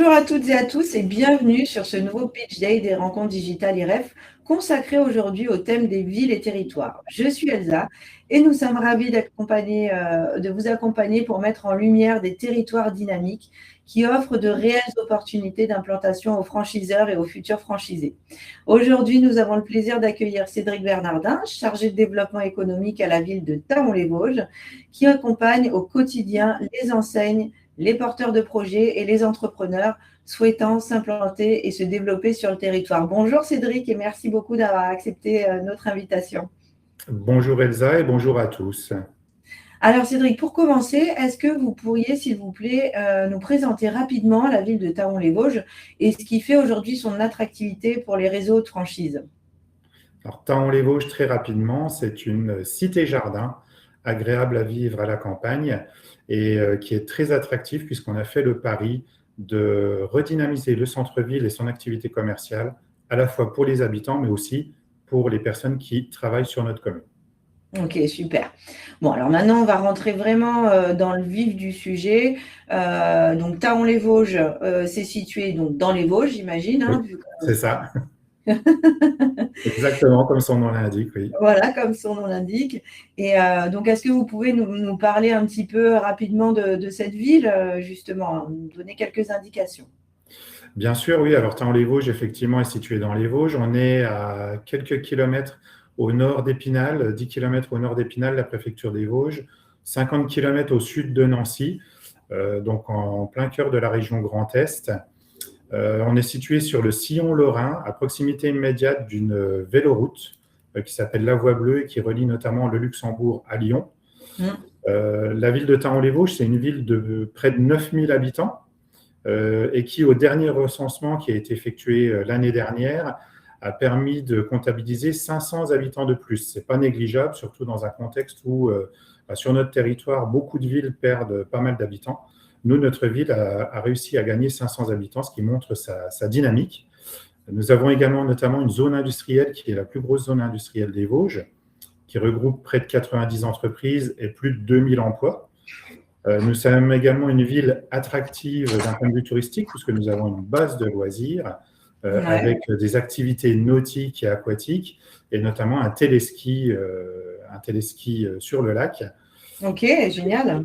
Bonjour à toutes et à tous et bienvenue sur ce nouveau Pitch Day des rencontres digitales IREF consacré aujourd'hui au thème des villes et territoires. Je suis Elsa et nous sommes ravis de vous accompagner pour mettre en lumière des territoires dynamiques qui offrent de réelles opportunités d'implantation aux franchiseurs et aux futurs franchisés. Aujourd'hui, nous avons le plaisir d'accueillir Cédric Bernardin, chargé de développement économique à la ville de Thaon-les-Vosges, qui accompagne au quotidien les enseignes, les porteurs de projets et les entrepreneurs souhaitant s'implanter et se développer sur le territoire. Bonjour Cédric et merci beaucoup d'avoir accepté notre invitation. Bonjour Elsa et bonjour à tous. Alors Cédric, pour commencer, est-ce que vous pourriez, s'il vous plaît, nous présenter rapidement la ville de Thaon-les-Vosges et ce qui fait aujourd'hui son attractivité pour les réseaux de franchise? Alors, Thaon-les-Vosges, très rapidement, c'est une cité-jardin agréable à vivre à la campagne et qui est très attractive puisqu'on a fait le pari de redynamiser le centre-ville et son activité commerciale à la fois pour les habitants mais aussi pour les personnes qui travaillent sur notre commune. Ok, super. Bon, alors maintenant, on va rentrer vraiment dans le vif du sujet. Donc, Thaon-les-Vosges, c'est situé donc, dans les Vosges, j'imagine, Oui, hein, c'est ça, exactement comme son nom l'indique, oui. voilà, comme son nom l'indique. Et donc, est-ce que vous pouvez nous parler un petit peu rapidement de cette ville, justement, hein, nous donner quelques indications? Bien sûr, oui. Alors, Thaon-les-Vosges, effectivement, est situé dans les Vosges. On est à quelques kilomètres au nord d'Épinal, 10 kilomètres au nord d'Épinal, la préfecture des Vosges, 50 kilomètres au sud de Nancy, donc en plein cœur de la région Grand Est. On est situé sur le sillon lorrain, à proximité immédiate d'une véloroute qui s'appelle la Voie Bleue et qui relie notamment le Luxembourg à Lyon. La ville de Thaon-les-Vosges, c'est une ville de près de 9000 habitants et qui, au dernier recensement qui a été effectué l'année dernière, a permis de comptabiliser 500 habitants de plus. Ce n'est pas négligeable, surtout dans un contexte où, sur notre territoire, beaucoup de villes perdent pas mal d'habitants. Nous, notre ville a réussi à gagner 500 habitants, ce qui montre sa dynamique. Nous avons également notamment une zone industrielle qui est la plus grosse zone industrielle des Vosges, qui regroupe près de 90 entreprises et plus de 2000 emplois. Nous sommes également une ville attractive d'un point de vue touristique, puisque nous avons une base de loisirs avec des activités nautiques et aquatiques, et notamment un téléski sur le lac. Ok, génial.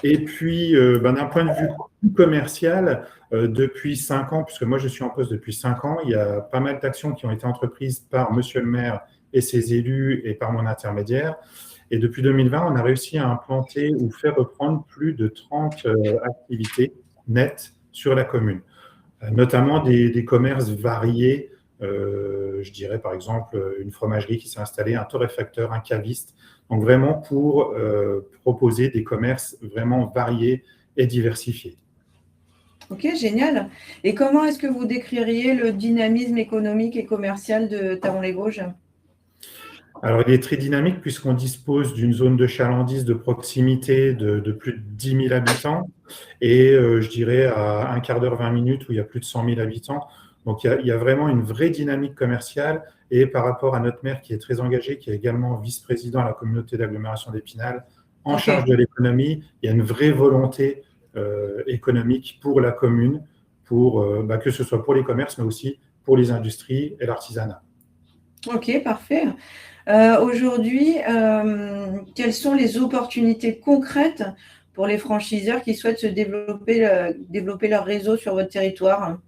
Et puis, d'un point de vue commercial, depuis 5 ans, puisque moi je suis en poste depuis 5 ans, il y a pas mal d'actions qui ont été entreprises par Monsieur le maire et ses élus et par mon intermédiaire. Et depuis 2020, on a réussi à implanter ou faire reprendre plus de 30 activités nettes sur la commune, notamment des commerces variés. Je dirais par exemple une fromagerie qui s'est installée, un torréfacteur, un caviste. Donc vraiment pour proposer des commerces vraiment variés et diversifiés. Ok, génial. Et comment est-ce que vous décririez le dynamisme économique et commercial de Thaon-les-Vosges? Alors, il est très dynamique puisqu'on dispose d'une zone de chalandise de proximité de plus de 10 000 habitants et je dirais à un quart d'heure, 20 minutes où il y a plus de 100 000 habitants. Donc, il y a vraiment une vraie dynamique commerciale et par rapport à notre maire qui est très engagé, qui est également vice-président à la communauté d'agglomération d'Épinal, en charge de l'économie, il y a une vraie volonté économique pour la commune, pour, que ce soit pour les commerces, mais aussi pour les industries et l'artisanat. Ok, parfait. Aujourd'hui, quelles sont les opportunités concrètes pour les franchiseurs qui souhaitent se développer leur réseau sur votre territoire?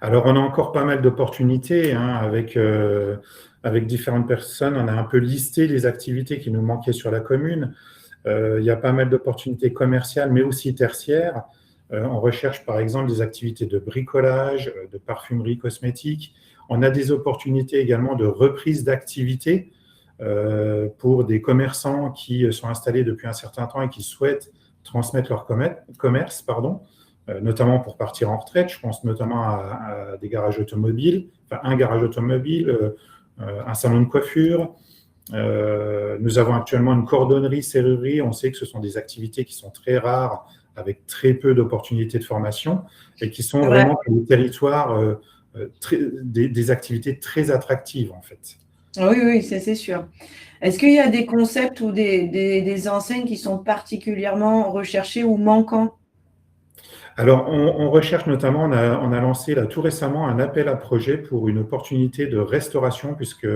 Alors, on a encore pas mal d'opportunités avec différentes personnes. On a un peu listé les activités qui nous manquaient sur la commune. Il y a pas mal d'opportunités commerciales, mais aussi tertiaires. On recherche par exemple des activités de bricolage, de parfumerie cosmétique. On a des opportunités également de reprise d'activité pour des commerçants qui sont installés depuis un certain temps et qui souhaitent transmettre leur commerce, notamment pour partir en retraite. Je pense notamment à des garages automobiles, enfin un garage automobile, un salon de coiffure. Nous avons actuellement une cordonnerie, serrurerie. On sait que ce sont des activités qui sont très rares, avec très peu d'opportunités de formation et qui sont vraiment pour les territoires des activités très attractives en fait. Oui, c'est sûr. Est-ce qu'il y a des concepts ou des enseignes qui sont particulièrement recherchés ou manquants? Alors, on recherche notamment, on a lancé là, tout récemment un appel à projet pour une opportunité de restauration, puisque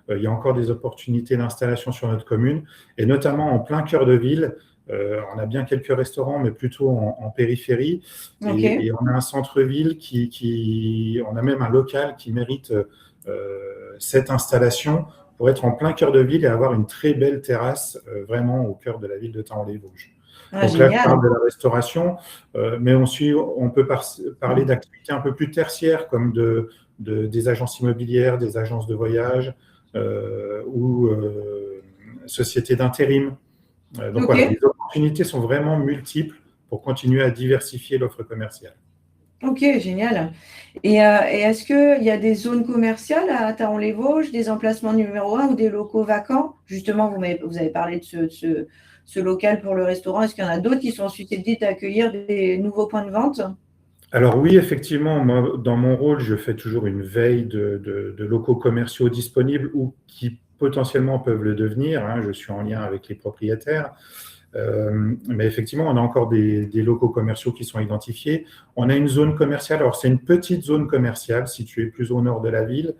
il y a encore des opportunités d'installation sur notre commune, et notamment en plein cœur de ville. On a bien quelques restaurants, mais plutôt en périphérie, Ok, et on a un centre-ville on a même un local qui mérite cette installation pour être en plein cœur de ville et avoir une très belle terrasse, vraiment au cœur de la ville de Thaon-les-Vosges. ah, Donc là, je parle génial. de la restauration, mais on peut parler d'activités un peu plus tertiaires, comme des agences immobilières, des agences de voyage ou sociétés d'intérim. Donc Ok, voilà, les opportunités sont vraiment multiples pour continuer à diversifier l'offre commerciale. ok, génial. Et est-ce qu'il y a des zones commerciales à Thaon-les-Vosges, des emplacements numéro un ou des locaux vacants? Justement, vous avez parlé de ce local pour le restaurant. Est-ce qu'il y en a d'autres qui sont susceptibles d'accueillir des nouveaux points de vente? Alors oui, effectivement, moi, dans mon rôle, je fais toujours une veille de locaux commerciaux disponibles ou qui potentiellement peuvent le devenir, hein. Je suis en lien avec les propriétaires. Mais effectivement, on a encore des locaux commerciaux qui sont identifiés. On a une zone commerciale. Alors, c'est une petite zone commerciale située plus au nord de la ville,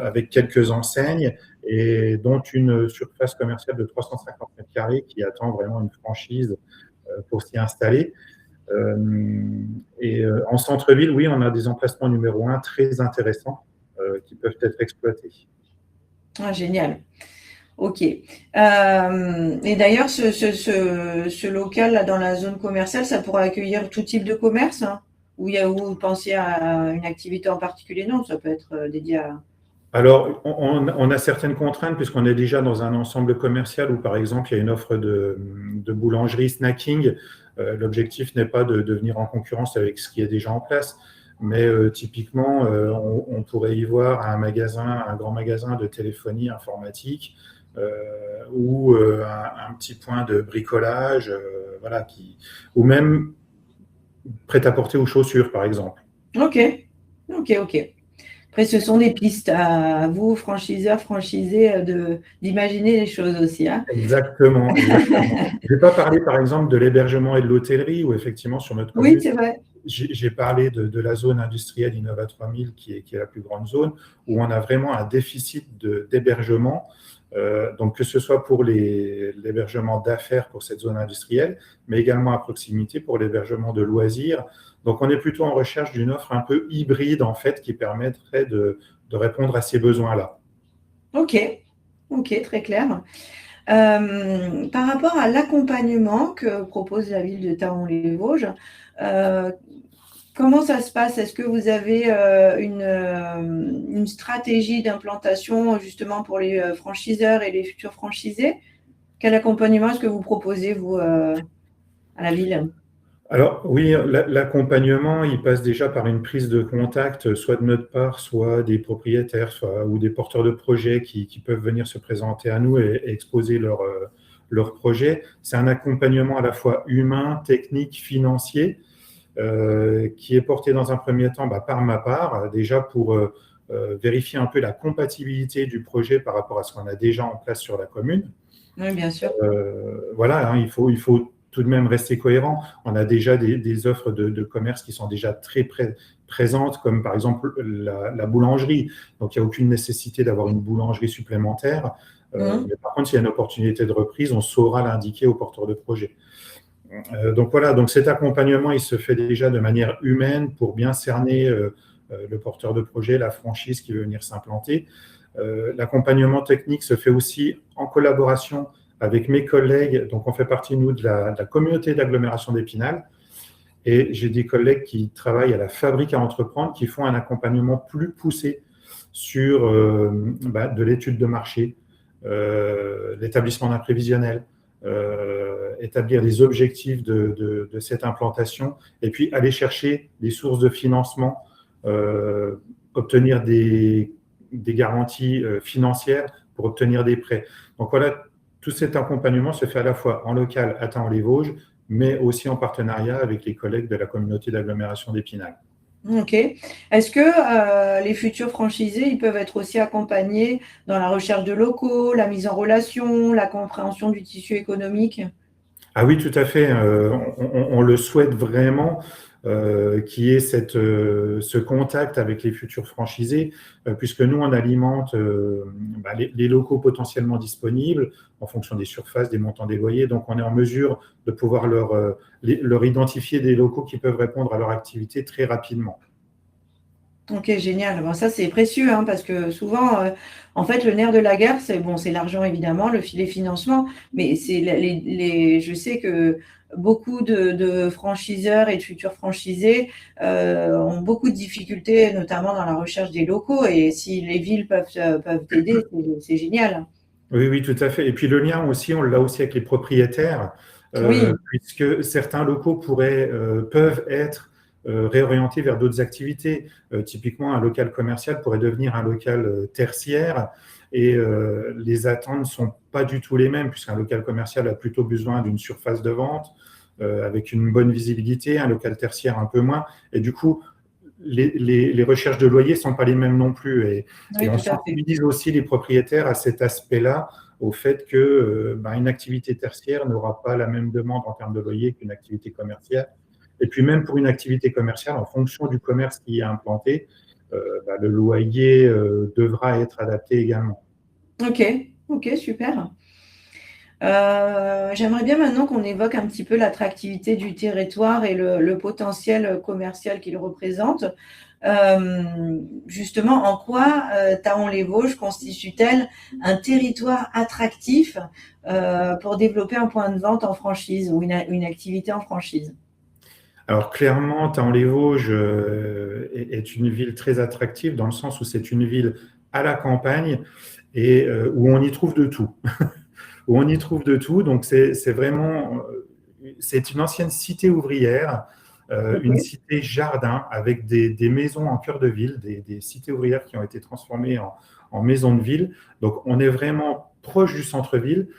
avec quelques enseignes et dont une surface commerciale de 350 mètres carrés qui attend vraiment une franchise pour s'y installer. En centre-ville, oui, on a des emplacements numéro un très intéressants qui peuvent être exploités. Ah, génial. Ok. Et d'ailleurs, ce local là, dans la zone commerciale, ça pourra accueillir tout type de commerce, hein, où vous pensez à une activité en particulier? Non, ça peut être dédié à… Alors, on a certaines contraintes puisqu'on est déjà dans un ensemble commercial où, par exemple, il y a une offre de boulangerie snacking. L'objectif n'est pas de venir en concurrence avec ce qui est déjà en place, mais typiquement, on pourrait y voir un grand magasin de téléphonie informatique ou un petit point de bricolage, voilà, ou même prêt-à-porter aux chaussures, par exemple. Ok, ok, ok. Après, ce sont des pistes à vous, franchiseurs, franchisés, d'imaginer les choses aussi, hein. Exactement, exactement. Je vais pas parler, par exemple, de l'hébergement et de l'hôtellerie, où effectivement, sur notre Oui, commune, c'est vrai. j'ai parlé de la zone industrielle Innova 3000, qui est la plus grande zone, où on a vraiment un déficit d'hébergement. Donc, que ce soit pour l'hébergement d'affaires pour cette zone industrielle, mais également à proximité pour l'hébergement de loisirs. Donc, on est plutôt en recherche d'une offre un peu hybride, en fait, qui permettrait de répondre à ces besoins-là. Ok, ok, très clair. Par rapport à l'accompagnement que propose la ville de Thaon-les-Vosges, euh, comment ça se passe? Est-ce que vous avez une stratégie d'implantation justement pour les franchiseurs et les futurs franchisés? Quel accompagnement est-ce que vous proposez, vous, à la ville? Alors oui, l'accompagnement, il passe déjà par une prise de contact, soit de notre part, soit des propriétaires, ou des porteurs de projets qui peuvent venir se présenter à nous et exposer leur projet. C'est un accompagnement à la fois humain, technique, financier, qui est porté dans un premier temps par ma part, déjà pour vérifier un peu la compatibilité du projet par rapport à ce qu'on a déjà en place sur la commune. Oui, bien sûr. Voilà, hein, il faut tout de même rester cohérent. On a déjà des offres de commerce qui sont déjà très présentes, comme par exemple la boulangerie. Donc, il n'y a aucune nécessité d'avoir une boulangerie supplémentaire. Mhm. Mais par contre, s'il y a une opportunité de reprise, on saura l'indiquer aux porteurs de projet. Donc voilà, donc cet accompagnement, il se fait déjà de manière humaine pour bien cerner le porteur de projet, la franchise qui veut venir s'implanter. L'accompagnement technique se fait aussi en collaboration avec mes collègues. Donc, on fait partie, nous, de la communauté d'agglomération d'Épinal. Et j'ai des collègues qui travaillent à la fabrique à entreprendre, qui font un accompagnement plus poussé sur de l'étude de marché, l'établissement d'un prévisionnel, établir les objectifs de cette implantation, et puis aller chercher des sources de financement, obtenir des garanties financières pour obtenir des prêts. Donc voilà, tout cet accompagnement se fait à la fois en local à Thaon-les-Vosges, mais aussi en partenariat avec les collègues de la communauté d'agglomération d'Épinal. Ok. Est-ce que les futurs franchisés, ils peuvent être aussi accompagnés dans la recherche de locaux, la mise en relation, la compréhension du tissu économique? Ah oui, tout à fait. On le souhaite vraiment qu'il y ait ce contact avec les futurs franchisés, puisque nous, on alimente les locaux potentiellement disponibles en fonction des surfaces, des montants des loyers. Donc, on est en mesure de pouvoir leur identifier des locaux qui peuvent répondre à leur activité très rapidement. Ok, génial. Bon, ça, c'est précieux, hein, parce que souvent, en fait, le nerf de la guerre, c'est bon, c'est l'argent, évidemment, les financements, mais c'est je sais que beaucoup de franchiseurs et de futurs franchisés ont beaucoup de difficultés, notamment dans la recherche des locaux. Et si les villes peuvent t'aider, c'est génial. Oui, oui, tout à fait. Et puis le lien aussi, on l'a aussi avec les propriétaires, Oui, puisque certains locaux peuvent être réorientés vers d'autres activités. Typiquement, un local commercial pourrait devenir un local tertiaire et les attentes ne sont pas du tout les mêmes, puisqu'un local commercial a plutôt besoin d'une surface de vente avec une bonne visibilité, un local tertiaire un peu moins. Et du coup, les recherches de loyer ne sont pas les mêmes non plus. Et oui, on tout à fait. sensibilise aussi les propriétaires à cet aspect-là, au fait que une activité tertiaire n'aura pas la même demande en termes de loyer qu'une activité commerciale. Et puis même pour une activité commerciale, en fonction du commerce qui est implanté, le loyer devra être adapté également. Ok, ok, super. J'aimerais bien maintenant qu'on évoque un petit peu l'attractivité du territoire et le potentiel commercial qu'il représente. Justement, en quoi Thaon-les-Vosges constitue-t-elle un territoire attractif pour développer un point de vente en franchise ou une activité en franchise? Alors clairement, Thaon-les-Vosges est une ville très attractive dans le sens où c'est une ville à la campagne et où on y trouve de tout. Où on y trouve de tout. Donc, c'est vraiment, c'est une ancienne cité ouvrière, Ok, une cité jardin avec des maisons en cœur de ville, des cités ouvrières qui ont été transformées en maisons de ville. Donc, on est vraiment proche du centre-ville.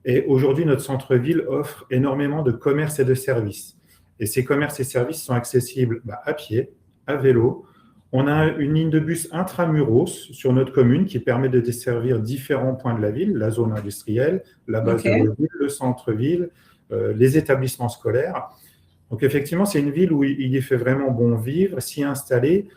Et aujourd'hui, notre centre-ville offre énormément de commerces et de services. Et ces commerces et services sont accessibles à pied, à vélo. On a une ligne de bus intramuros sur notre commune qui permet de desservir différents points de la ville, la zone industrielle, la base de ok. Vaudeville, le centre-ville, les établissements scolaires. Donc effectivement, c'est une ville où il y fait vraiment bon vivre, s'y installer,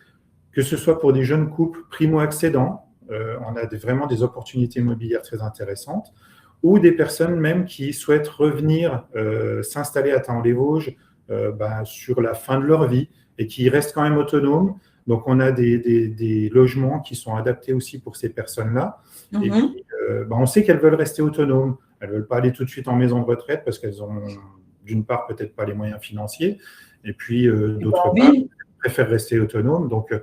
que ce soit pour des jeunes couples primo-accédants, on a vraiment des opportunités immobilières très intéressantes, ou des personnes même qui souhaitent revenir s'installer à Thaon-les-Vosges sur la fin de leur vie et qui restent quand même autonomes. Donc, on a des logements qui sont adaptés aussi pour ces personnes-là. Et Mhm. puis, on sait qu'elles veulent rester autonomes. Elles ne veulent pas aller tout de suite en maison de retraite parce qu'elles ont, d'une part, peut-être pas les moyens financiers, et puis, Et pas d'autre en part, ville? elles préfèrent rester autonomes. Donc,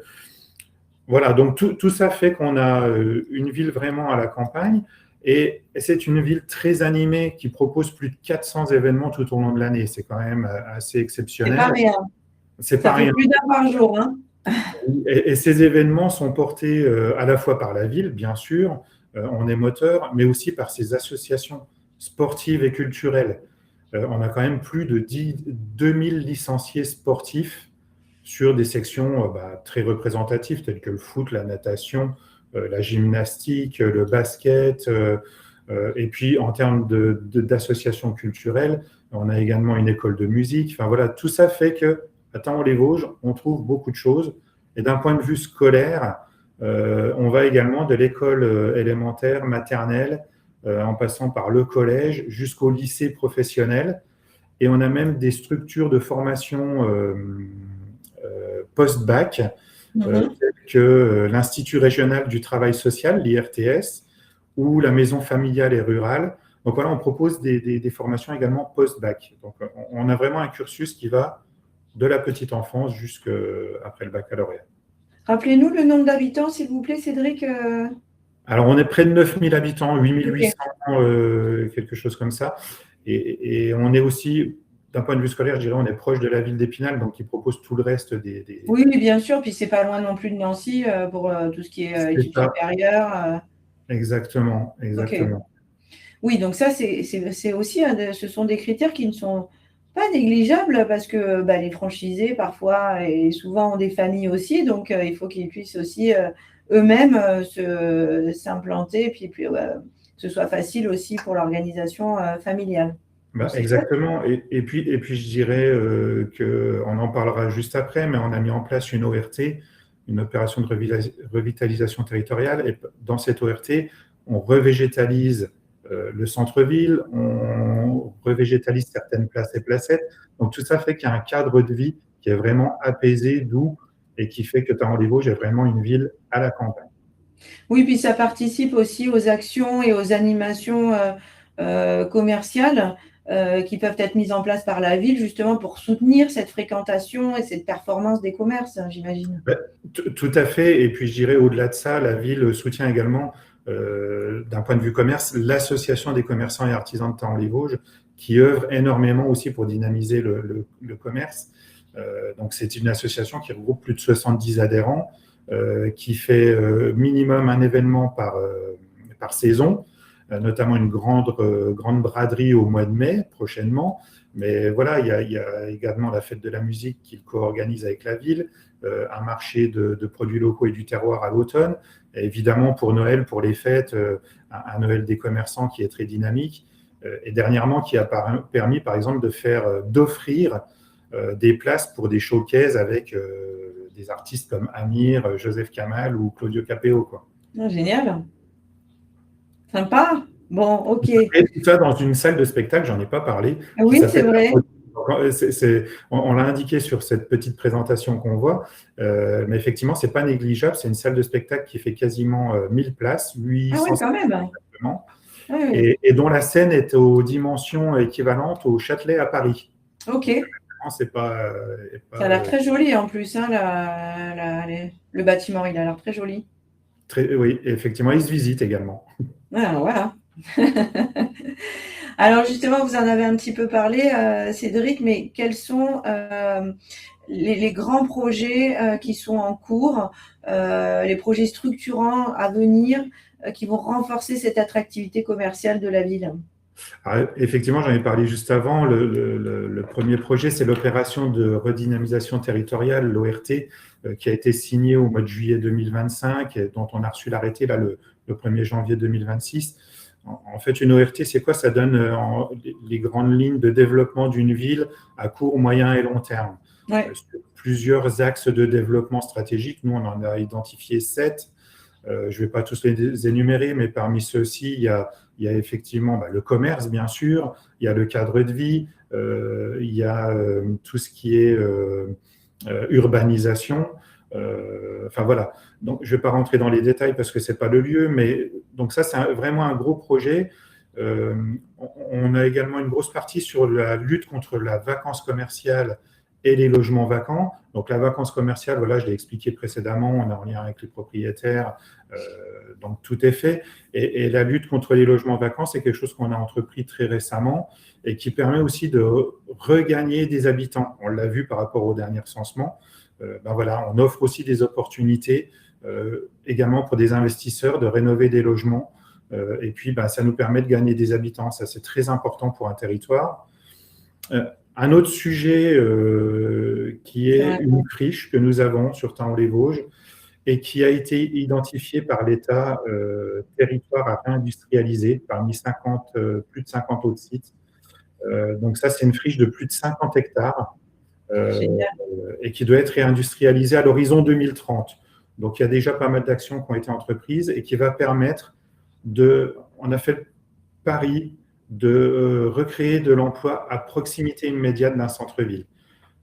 voilà, donc tout ça fait qu'on a une ville vraiment à la campagne et c'est une ville très animée qui propose plus de 400 événements tout au long de l'année. C'est quand même assez C'est pas exceptionnel. rien. C'est Ça pas fait rien. plus d'un par jour, hein? Et ces événements sont portés à la fois par la ville, bien sûr, on est moteur, mais aussi par ces associations sportives et culturelles. On a quand même plus de 2000 licenciés sportifs sur des sections très représentatives telles que le foot, la natation, la gymnastique, le basket. Et puis en termes d'associations culturelles, on a également une école de musique. Enfin voilà, tout ça fait que à Thaon-les-Vosges, on trouve beaucoup de choses. Et d'un point de vue scolaire, on va également de l'école élémentaire, maternelle, en passant par le collège jusqu'au lycée professionnel. Et on a même des structures de formation post-bac, Mhm. telles que l'Institut régional du travail social, l'IRTS, ou la maison familiale et rurale. Donc voilà, on propose des formations également post-bac. Donc on a vraiment un cursus qui va de la petite enfance jusqu'après le baccalauréat. Rappelez-nous le nombre d'habitants, s'il vous plaît, Cédric. Alors on est près de 9000 habitants, Ok. 8800, quelque chose comme ça. Et on est aussi, d'un point de vue scolaire, je dirais, on est proche de la ville d'Épinal, donc qui propose tout le reste Oui, oui, bien sûr. Puis c'est pas loin non plus de Nancy pour tout ce qui est C'est études ça, supérieures. exactement, Ok. exactement. Oui, donc ça, c'est aussi, ce sont des critères qui ne sont pas négligeables parce que les franchisés, parfois, et souvent, ont des familles aussi. Donc, il faut qu'ils puissent aussi eux-mêmes s'implanter et puis que ce soit facile aussi pour l'organisation familiale. Bah, C'est chouette. exactement. Et puis, je dirais qu'on en parlera juste après, mais on a mis en place une ORT, une opération de revitalisation territoriale. Et dans cette ORT, on revégétalise le centre-ville, on revégétalise certaines places et placettes. Donc, tout ça fait qu'il y a un cadre de vie qui est vraiment apaisé, doux, et qui fait que Taon-les-Vosges est vraiment une ville à la campagne. Oui, puis ça participe aussi aux actions et aux animations commerciales qui peuvent être mises en place par la ville justement pour soutenir cette fréquentation et cette performance des commerces, hein, j'imagine. Ben, tout à fait. Et puis, je dirais, au-delà de ça, la ville soutient également, d'un point de vue commerce, l'association des commerçants et artisans de Taon-les-Vosges, qui œuvre énormément aussi pour dynamiser le commerce. Donc, c'est une association qui regroupe plus de 70 adhérents, qui fait minimum un événement par saison, notamment une grande braderie au mois de mai prochainement. Mais voilà, il y a également la fête de la musique qu'il co-organise avec la ville, un marché de produits locaux et du terroir à l'automne. Et évidemment, pour Noël, pour les fêtes, un Noël des commerçants qui est très dynamique. Et dernièrement, qui a permis, par exemple, d'offrir des places pour des showcases avec des artistes comme Amir, Joseph Kamal ou Claudio Capéo, quoi. Ah, génial, sympa. Bon, ok. Et tout ça dans une salle de spectacle, j'en ai pas parlé, qui Oui, c'est s'appelle vrai. on l'a indiqué sur cette petite présentation qu'on voit, mais effectivement, c'est pas négligeable. C'est une salle de spectacle qui fait quasiment 1000 places, Ah ouais, 800 quand même. exactement, Ah oui. et dont la scène est aux dimensions équivalentes au Châtelet à Paris. Ok. Non, c'est pas, Ça a l'air très joli en plus, hein, le bâtiment, il a l'air très joli. oui, effectivement, il se visite également. Ah, voilà. Alors justement, vous en avez un petit peu parlé, Cédric, mais quels sont les grands projets qui sont en cours, les projets structurants à venir qui vont renforcer cette attractivité commerciale de la ville? Alors, effectivement, j'en ai parlé juste avant. Le premier projet, c'est l'opération de redynamisation territoriale, l'ORT, qui a été signée au mois de juillet 2025 et dont on a reçu l'arrêté là, le 1er janvier 2026. En fait, une ORT, c'est quoi? Ça donne les grandes lignes de développement d'une ville à court, moyen et long terme. Ouais, Sur plusieurs axes de développement stratégique. Nous, on en a identifié 7. Je ne vais pas tous les énumérer, mais parmi ceux-ci, il y a effectivement le commerce, bien sûr, il y a le cadre de vie, il y a tout ce qui est urbanisation. Enfin voilà. Donc, je ne vais pas rentrer dans les détails parce que ce n'est pas le lieu, mais donc ça, c'est vraiment un gros projet. On a également une grosse partie sur la lutte contre la vacance commerciale et les logements vacants. Donc la vacance commerciale, voilà, je l'ai expliqué précédemment, on est en lien avec les propriétaires, donc tout est fait. Et la lutte contre les logements vacants, c'est quelque chose qu'on a entrepris très récemment et qui permet aussi de regagner des habitants. On l'a vu par rapport au dernier recensement. Voilà, on offre aussi des opportunités également pour des investisseurs de rénover des logements. Et puis, ça nous permet de gagner des habitants. Ça, c'est très important pour un territoire. Un autre sujet qui est une friche que nous avons sur Taon-les-Vosges et qui a été identifiée par l'État territoire à réindustrialiser parmi plus de 50 autres sites. Donc ça, c'est une friche de plus de 50 hectares génial. et qui doit être réindustrialisée à l'horizon 2030. Donc il y a déjà pas mal d'actions qui ont été entreprises et qui va permettre on a fait le pari de recréer de l'emploi à proximité immédiate d'un centre-ville.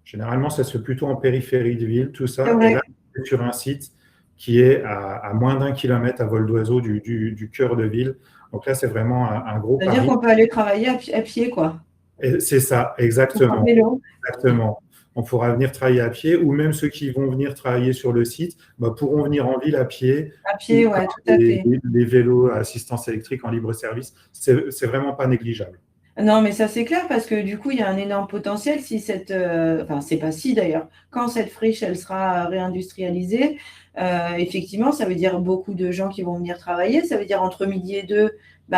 Généralement, ça se fait plutôt en périphérie de ville, tout C'est ça. Et vrai. là, c'est sur un site qui est à moins d'un kilomètre à vol d'oiseau du cœur de ville. Donc là, c'est vraiment un gros C'est-à-dire pari. qu'on peut aller travailler à pied, quoi. Et c'est ça, En exactement. vélo. Exactement. On pourra venir travailler à pied ou même ceux qui vont venir travailler sur le site pourront venir en ville à pied À ou pied, par ouais, tout à fait. les vélos à assistance électrique en libre service. C'est vraiment pas négligeable. Non, mais ça c'est clair parce que du coup, il y a un énorme potentiel si enfin, c'est pas si d'ailleurs, quand cette friche, elle sera réindustrialisée, effectivement, ça veut dire beaucoup de gens qui vont venir travailler. Ça veut dire entre midi et deux,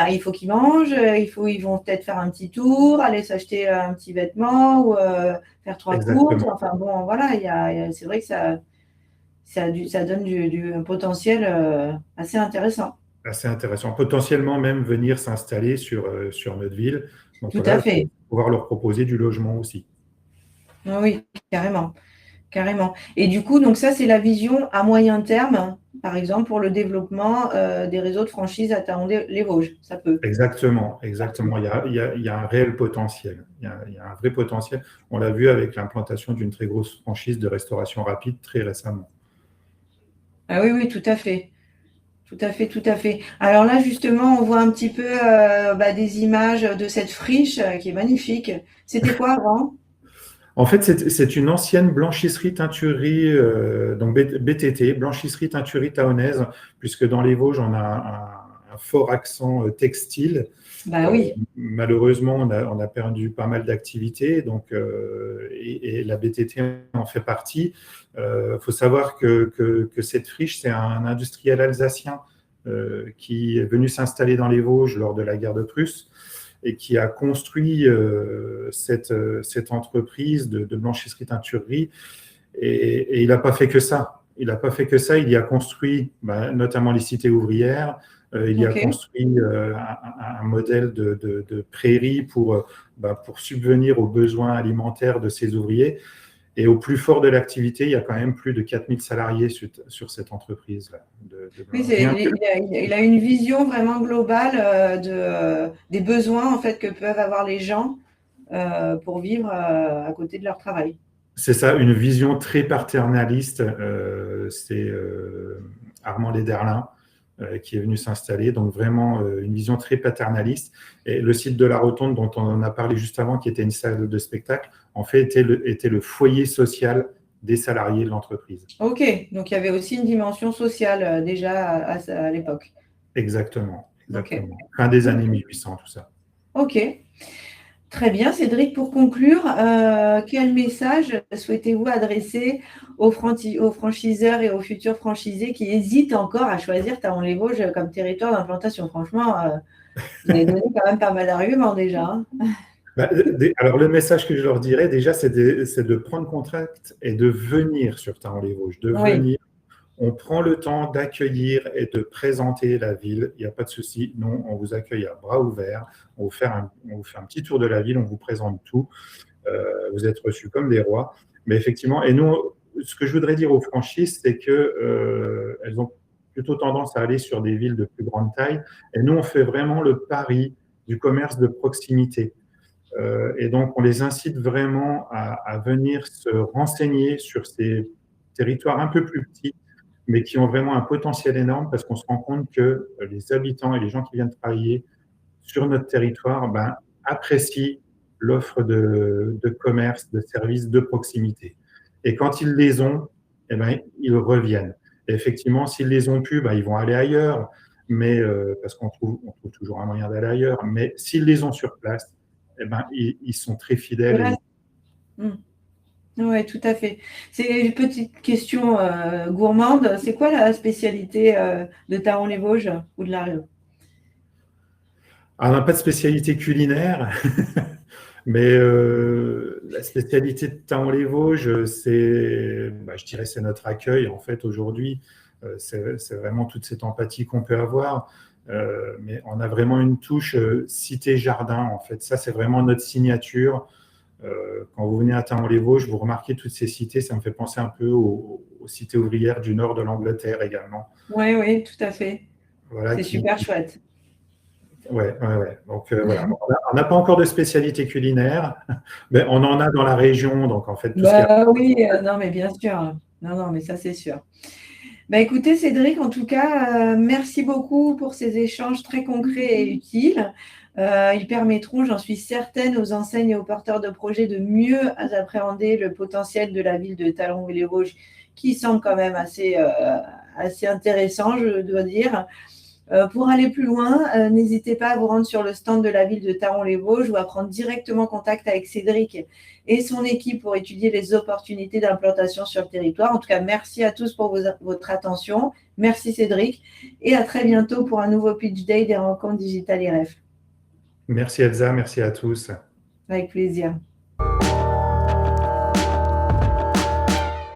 il faut qu'ils mangent, ils vont peut-être faire un petit tour, aller s'acheter un petit vêtement ou faire trois courses. Exactement. Enfin bon, voilà, c'est vrai que ça donne un potentiel assez intéressant. Assez intéressant. Potentiellement même venir s'installer sur notre ville. Donc Tout à voilà, fait. pouvoir leur proposer du logement aussi. Ah oui, carrément. Carrément. Et du coup, donc ça, c'est la vision à moyen terme, par exemple, pour le développement des réseaux de franchise à Taon-les-Vosges. Ça peut. Exactement, exactement. Il y a un réel potentiel. Il y a un vrai potentiel. On l'a vu avec l'implantation d'une très grosse franchise de restauration rapide très récemment. Ah oui, oui, tout à fait. Tout à fait, tout à fait. Alors là, justement, on voit un petit peu des images de cette friche qui est magnifique. C'était quoi avant? En fait, c'est une ancienne blanchisserie-teinturerie, donc BTT, blanchisserie-teinturerie taonnaise, puisque dans les Vosges, on a un fort accent textile. Bah oui. Malheureusement, on a perdu pas mal d'activités, donc, et la BTT en fait partie. Faut savoir que cette friche, c'est un industriel alsacien qui est venu s'installer dans les Vosges lors de la guerre de Prusse et qui a construit cette entreprise de blanchisserie-teinturerie. Et il n'a pas fait que ça. Il n'a pas fait que ça. Il y a construit notamment les cités ouvrières. Il y a Ok. construit un modèle de prairie pour subvenir aux besoins alimentaires de ses ouvriers. Et au plus fort de l'activité, il y a quand même plus de 4000 salariés sur cette entreprise-là. Oui, Rien que il a une vision vraiment globale des besoins en fait que peuvent avoir les gens pour vivre à côté de leur travail. c'est ça, une vision très paternaliste. C'est Armand Lederlin qui est venu s'installer. Donc vraiment une vision très paternaliste. Et le site de la Rotonde, dont on en a parlé juste avant, qui était une salle de spectacle, en fait était le foyer social des salariés de l'entreprise. Ok, donc il y avait aussi une dimension sociale déjà à l'époque. Exactement, Ok. exactement. Fin des années 1800, tout ça. Ok. Très bien, Cédric, pour conclure, quel message souhaitez-vous adresser aux franchiseurs et aux futurs franchisés qui hésitent encore à choisir Taon-les-Vosges comme territoire d'implantation? Franchement, vous avez donné quand même pas mal d'arguments déjà, hein. Alors, le message que je leur dirais déjà, c'est de prendre contact et de venir sur Taon-les-Vosges, de Oui, venir. On prend le temps d'accueillir et de présenter la ville. Il n'y a pas de souci. Nous, on vous accueille à bras ouverts. On vous fait un petit tour de la ville. On vous présente tout. Vous êtes reçus comme des rois. Mais effectivement, et nous, ce que je voudrais dire aux franchises, c'est que elles ont plutôt tendance à aller sur des villes de plus grande taille. Et nous, on fait vraiment le pari du commerce de proximité. Et donc, on les incite vraiment à venir se renseigner sur ces territoires un peu plus petits, mais qui ont vraiment un potentiel énorme parce qu'on se rend compte que les habitants et les gens qui viennent travailler sur notre territoire apprécient l'offre de commerce, de services de proximité. Et quand ils les ont, ils reviennent. Et effectivement, s'ils les ont plus, ils vont aller ailleurs, mais parce on trouve toujours un moyen d'aller ailleurs. Mais s'ils les ont sur place, ils sont très il fidèles. reste. Oui, tout à fait. C'est une petite question gourmande. C'est quoi la spécialité de Taon-les-Vosges ou de la région? On n'a pas de spécialité culinaire, mais la spécialité de Taon-les-Vosges, je dirais, c'est notre accueil en fait aujourd'hui. C'est vraiment toute cette empathie qu'on peut avoir. Mais on a vraiment une touche cité-jardin en fait. Ça, c'est vraiment notre signature. Quand vous venez à Taon-les-Vosges, vous remarquez toutes ces cités. Ça me fait penser un peu aux cités ouvrières du nord de l'Angleterre également. Oui, oui, tout à fait. Voilà, C'est super chouette. Ouais, ouais, ouais. Donc voilà, on n'a pas encore de spécialité culinaire, mais on en a dans la région. Donc en fait, tout ce qui est Bah oui, non, mais bien sûr. Non, non, mais ça, c'est sûr. Bah, écoutez, Cédric, en tout cas, merci beaucoup pour ces échanges très concrets et utiles. Ils permettront, j'en suis certaine, aux enseignes et aux porteurs de projets de mieux appréhender le potentiel de la ville de Taon-les-Vosges, qui semble quand même assez intéressant, je dois dire. Pour aller plus loin, n'hésitez pas à vous rendre sur le stand de la ville de Taon-les-Vosges ou à prendre directement contact avec Cédric et son équipe pour étudier les opportunités d'implantation sur le territoire. En tout cas, merci à tous pour votre attention. Merci Cédric et à très bientôt pour un nouveau Pitch Day des rencontres digitales IREF. Merci Elsa, merci à tous. Avec plaisir.